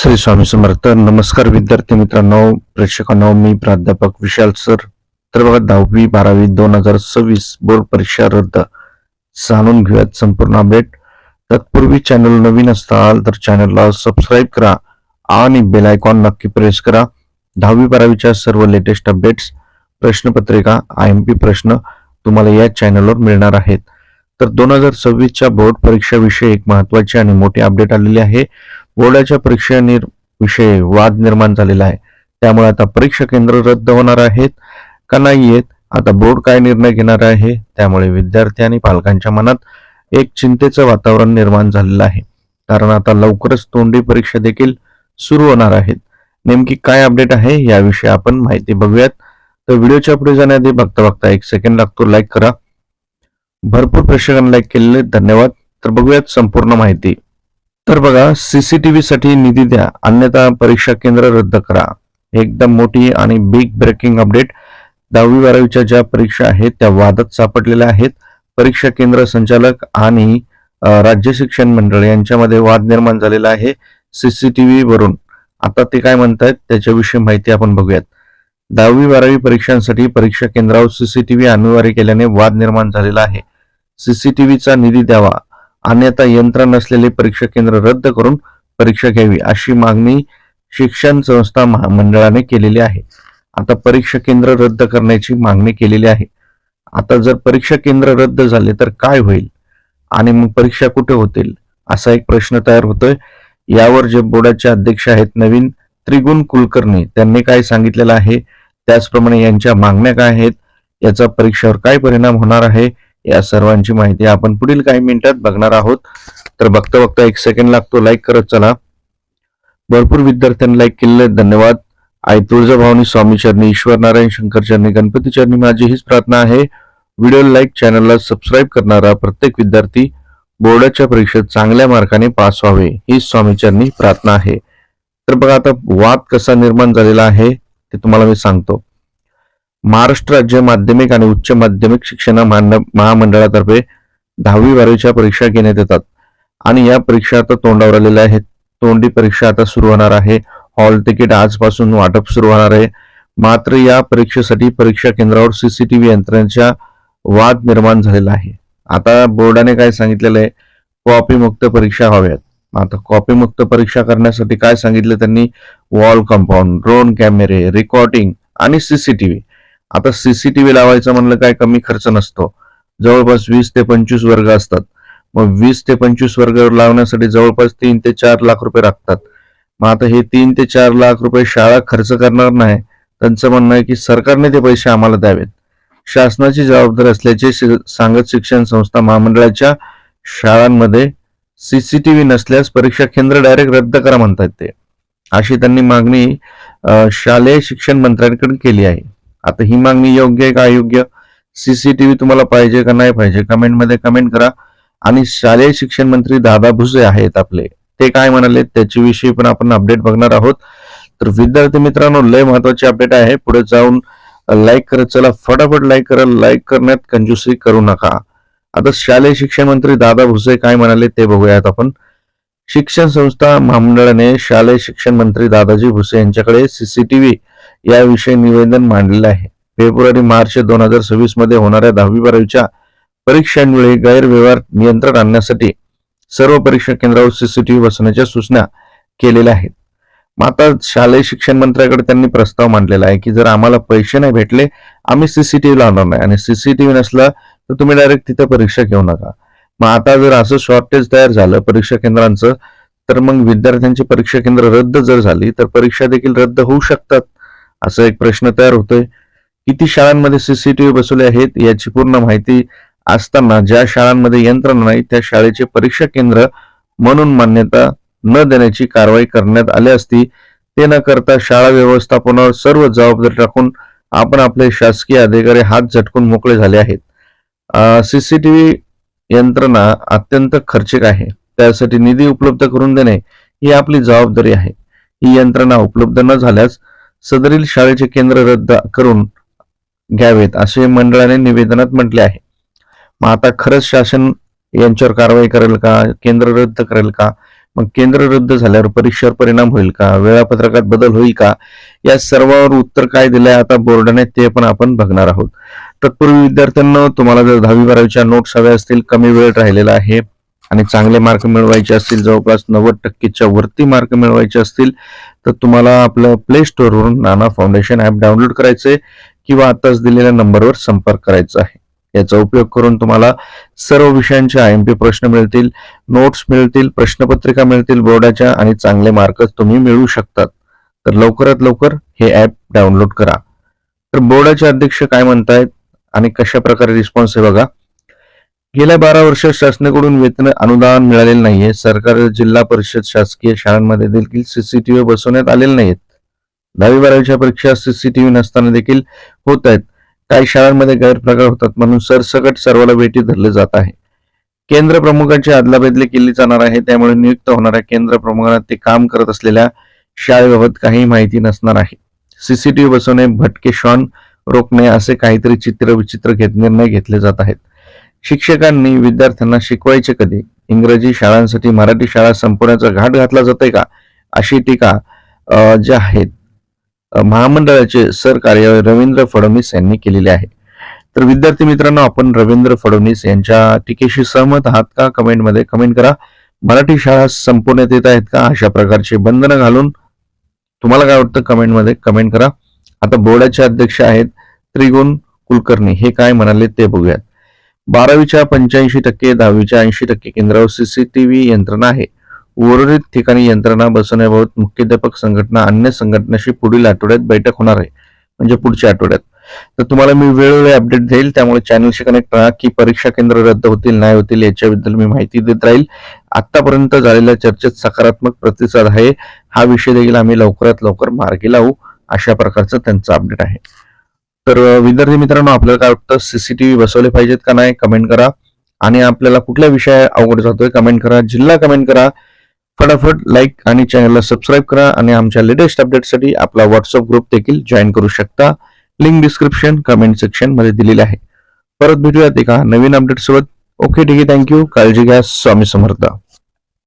श्री स्वामी समर्थ. नमस्कार विद्यार्थी मित्रांनो, प्रेक्षकांनो, मी प्राध्यापक विशाल सर. तर बघा, 10वी 12वी 2026 बोर्ड परीक्षा रद्द. जाणून घेऊयात संपूर्ण अपडेट. तत्पूर्वी चॅनल नवीन असाल तर चॅनलला सबस्क्राईब करा आणि बेल आयकॉन नक्की प्रेस करा. 10वी 12वीच्या सर्व लेटेस्ट अपडेट्स, प्रश्नपत्रिका, IMP प्रश्न तुम्हाला या चॅनलवर मिळणार आहेत. तर 2026च्या बोर्ड परीक्षेविषयी एक महत्त्वाची आणि मोठी अपडेट आलेली आहे. बोर्डाच्या परीक्षेविषयी वाद निर्माण झालेला आहे. त्यामुळे आता परीक्षा केंद्र रद्द होणार आहेत का नाही आहेत, आता बोर्ड काय निर्णय घेणार आहे, त्यामुळे विद्यार्थी आणि पालकांच्या मनात एक चिंतेचं वातावरण निर्माण झालेलं आहे. कारण आता लवकरच तोंडी परीक्षा देखील सुरू होणार आहेत. नेमकी काय अपडेट आहे याविषयी आपण माहिती बघूयात. तर व्हिडिओच्या पुढे जाण्याआधी बघता एक सेकंड लागतो, लाईक करा. भरपूर प्रेक्षकांना लाईक केलेले धन्यवाद. तर बघूयात संपूर्ण माहिती. तर बघा, CCTV साठी निधी द्या, अन्यथा परीक्षा केंद्र रद्द करा. एकदम मोठी आणि बिग ब्रेकिंग अपडेट. 10वी 12वीच्या ज्या परीक्षा आहेत त्या वादात सापडलेल्या आहेत. परीक्षा केंद्र संचालक आणि राज्य शिक्षण मंडळ यांच्यामध्ये वाद निर्माण झालेला आहे CCTV वरून. आता ते काय म्हणतात त्याच्याविषयी माहिती आपण बघूयात. 10वी 12वी परीक्षांसाठी परीक्षा केंद्रावर CCTV अनिवार्य केल्याने वाद निर्माण झालेला आहे. CCTVचा निधी द्यावा, अन्यथा यंत्र नसलेले परीक्षा केंद्र रद्द करून परीक्षा घ्यावी, अशी मागणी शिक्षण संस्था महामंडळाने केलेली आहे. आता परीक्षा केंद्र रद्द करण्याची मागणी केलेली आहे. आता जर परीक्षा केंद्र रद्द झाले तर काय होईल आणि मग परीक्षा कुठे होतील, असा एक प्रश्न तयार होतोय. यावर जे बोर्डाचे अध्यक्ष आहेत नवीन त्रिगुण कुलकर्णी, त्यांनी काय सांगितलेलं आहे, त्याचप्रमाणे यांच्या मागण्या काय आहेत, याचा परीक्षेवर काय परिणाम होणार आहे, या सर्वांची माहिती आपण पुढील काही मिनिटात बघणार आहोत. तर बघता एक सेकंड लागतो, लाईक करत चला. भरपूर विद्यार्थ्यांनी लाईक केलेले धन्यवाद. आई तुळजाभवानी स्वामी चरणी, ईश्वर नारायण शंकर चरणी, गणपती चरणी माझी हीच प्रार्थना आहे. व्हिडिओ लाईक, चॅनलला सबस्क्राईब करणारा प्रत्येक विद्यार्थी बोर्डाच्या परीक्षेत चांगल्या मार्काने पास व्हावे, ही स्वामी चरणी प्रार्थना आहे. तर बघा, आता वाद कसा निर्माण झालेला आहे ते तुम्हाला मी सांगतो. महाराष्ट्र राज्य माध्यमिक आणि उच्च माध्यमिक शिक्षण महामंडळातर्फे 10वी 12वीच्या परीक्षा घेण्यात येतात आणि या परीक्षा आता तोंडावर आलेल्या आहेत. तोंडी परीक्षा आता सुरू होणार आहे. हॉल तिकीट आजपासून वाटप सुरू होणार आहे. मात्र या परीक्षेसाठी परीक्षा केंद्रावर CCTV यंत्रणेचा वाद निर्माण झालेला आहे. आता बोर्डाने काय सांगितलेलं आहे, कॉपी मुक्त परीक्षा व्हाव्यात. आता कॉपी मुक्त परीक्षा करण्यासाठी काय सांगितलं त्यांनी, वॉल कंपाऊंड, ड्रोन कॅमेरे, रेकॉर्डिंग आणि CCTV. आता CCTV लावायचं म्हणलं काय कमी खर्च नसतो. जवळपास 20 ते 25 वर्ग असतात. मग 20 ते 25 वर्ग लावण्यासाठी जवळपास 3 ते 4 लाख रुपये लागतात. मग आता हे 3 ते 4 लाख रुपये शाळा खर्च करणार नाही. त्यांचं म्हणणं आहे की सरकारने ते पैसे आम्हाला द्यावेत. शासनाची जबाबदारी असल्याचे सांगत शिक्षण संस्था महामंडळाच्या शाळांमध्ये CCTV नसल्यास परीक्षा केंद्र डायरेक्ट रद्द करा म्हणतात ते, अशी त्यांनी मागणी शालेय शिक्षण मंत्र्यांकडे केली आहे. आता ही मागणी योग्य आहे का अयोग्य, CCTV तुम्हाला पाहिजे का नाही पाहिजे, कमेंटमध्ये कमेंट करा. आणि शालेय शिक्षण मंत्री दादा भुसे आहेत आपले, ते काय म्हणाले त्याच्याविषयी पण आपण अपडेट बघणार आहोत. तर विद्यार्थी मित्रांनो, लय महत्वाची अपडेट आहे. पुढे जाऊन लाईक करत चला, फटाफट लाईक करा. लाईक करण्यात कंजूसी करू नका. आता शालेय शिक्षण मंत्री दादा भुसे काय म्हणाले ते बघूयात आपण. शिक्षण संस्था महामंडळाने शालेय शिक्षण मंत्री दादाजी भुसे यांच्याकडे CCTV याविषयी निवेदन मांडलेलं आहे. फेब्रुवारी-मार्च 2026 मध्ये होणाऱ्या 10वी 12वीच्या परीक्षांवेळी गैरव्यवहार नियंत्रण आणण्यासाठी सर्व परीक्षा केंद्रावर CCTV बसवण्याच्या सूचना केलेल्या आहेत. आता शालेय शिक्षण मंत्र्याकडे त्यांनी प्रस्ताव मांडलेला आहे की जर आम्हाला पैसे नाही भेटले आम्ही CCTV लावणार नाही, आणि CCTV नसला तर तुम्ही डायरेक्ट तिथं परीक्षा घेऊ नका. मग आता जर असं शॉर्टेज तयार झालं परीक्षा केंद्रांचं, तर मग विद्यार्थ्यांची परीक्षा केंद्र रद्द जर झाली तर परीक्षा देखील रद्द होऊ शकतात, असा एक प्रश्न तयार होतोय. किती शाळांमध्ये CCTV बसवले आहेत याची पूर्ण माहिती असताना ज्या शाळांमध्ये यंत्रणा नाही त्या शाळेचे परीक्षा केंद्र म्हणून मान्यता न देण्याची कारवाई करण्यात आली असती. ते न करता शाळा व्यवस्थापनावर सर्व जबाबदारी टाकून आपण आपले शासकीय अधिकारी हात झटकून मोकळे झाले आहेत. CCTV यंत्रणा अत्यंत खर्चिक आहे. त्यासाठी निधी उपलब्ध करून देणे ही आपली जबाबदारी आहे. ही यंत्रणा उपलब्ध न झाल्यास सदरील शाळेचे केंद्र रद्द करून घ्यावेत, असे मंडळाने निवेदनात म्हटले आहे. मग आता खरंच शासन यांच्यावर कारवाई करेल का, केंद्र रद्द करेल का, मग केंद्र रद्द झाल्यावर परीक्षेवर परिणाम होईल का, वेळापत्रकात बदल होईल का, या सर्वावर उत्तर काय दिलंय आता बोर्डाने ते पण आपण बघणार आहोत. तत्पूर्वी विद्यार्थ्यांना तुम्हाला जर 10वी-12वीच्या नोट्स हव्या असतील, कमी वेळ राहिलेला आहे आणि चांगले मार्क मिळवायचे असतील, जवळपास 90%च्या वरती मार्क मिळवायचे असतील, तर तुम्हाला आपलं प्ले स्टोअरवरून नाना फाउंडेशन ऍप डाउनलोड करायचंय किंवा आताच दिलेल्या नंबरवर संपर्क करायचा आहे. याचा उपयोग करून तुम्हाला सर्व विषयांचे IMP प्रश्न मिळतील, नोट्स मिळतील, प्रश्नपत्रिका मिळतील बोर्डाच्या आणि चांगले मार्क तुम्ही मिळवू शकतात. तर लवकरात लवकर हे ऍप डाउनलोड करा. तर बोर्डाचे अध्यक्ष काय म्हणतायत आणि कशा प्रकारे रिस्पॉन्स आहे बघा. गेल्या 12 वर्षात शासनाकडून वेतन अनुदान मिळालेले नाहीये. सरकार जिल्हा परिषद शासकीय शाळांमध्ये देखील CCTV बसवण्यात आलेले नाहीत. 10वी-12वीच्या परीक्षा CCTV नसताना देखील होत आहेत. काही शाळांमध्ये गैरप्रकार होतात म्हणून सरसकट सर्वाला वेठी धरले जात आहे. केंद्र प्रमुखांची अदलाबदली केली जाणार आहे, त्यामुळे नियुक्त होणाऱ्या केंद्र प्रमुखांना ते काम करत असलेल्या शाळेबाबत काही माहिती नसणार आहे. CCTV बसवणे, भटके श्वान रोखणे असे काहीतरी विचित्र निर्णय घेतले जात आहेत. शिक्षकांनी विद्यार्थ्यांना शिकवायचे कधी? इंग्रजी शाळांसाठी मराठी शाळा संपवण्याचा घाट घातला जातोय का, अशी टीका ज्या आहेत महामंडळाचे सरकार्यवाह रवींद्र फडणवीस यांनी केलेली आहे. तर विद्यार्थी मित्रांनो, आपण रवींद्र फडणवीस यांच्या टीकेशी सहमत आहात का? कमेंटमध्ये कमेंट करा. मराठी शाळा संपवण्यात येत आहेत का अशा प्रकारचे बंधनं घालून? तुम्हाला काय वाटतं कमेंटमध्ये कमेंट करा. आता बोर्डाचे अध्यक्ष आहेत त्रिगुण कुलकर्णी, हे काय म्हणाले ते बघूयात. 12वीच्या 85%, 10वीच्या 80% केंद्रावर CCTV यंत्रणा आहे. उर्वरित ठिकाणी यंत्रणा बसवण्याबाबत मुख्याध्यापक संघटना अन्य संघटनाशी पुढील आठवड्यात बैठक होणार आहे, म्हणजे पुढच्या आठवड्यात. तर तुम्हाला मी वेळोवेळी अपडेट देईल, त्यामुळे चॅनलशी कनेक्ट राहा की परीक्षा केंद्र रद्द होतील नाही होतील याच्याबद्दल मी माहिती देत राहील. आतापर्यंत झालेल्या चर्चेत सकारात्मक प्रतिसाद आहे. हा विषय देखील आम्ही लवकरात लवकर मार्गी लावू, अशा प्रकारचं त्यांचं अपडेट आहे. तर विद्यार्थी मित्रांनो, आपल्याला काय वाटतं, CCTV बसवले पाहिजेत का नाही कमेंट करा. आणि आपल्याला कुठल्या विषय अवघड जातोय कमेंट करा, जिल्हा कमेंट करा. फटाफट लाईक आणि चॅनलला सबस्क्राईब करा आणि आमच्या लेटेस्ट अपडेटसाठी आपला व्हॉट्सअप ग्रुप देखील जॉईन करू शकता. लिंक डिस्क्रिप्शन कमेंट सेक्शन मध्ये दिलेली आहे. परत भेटूयात एका नवीन अपडेट सोबत. ओके, ठीक आहे, थँक्यू. काळजी घ्या. स्वामी समर्थ.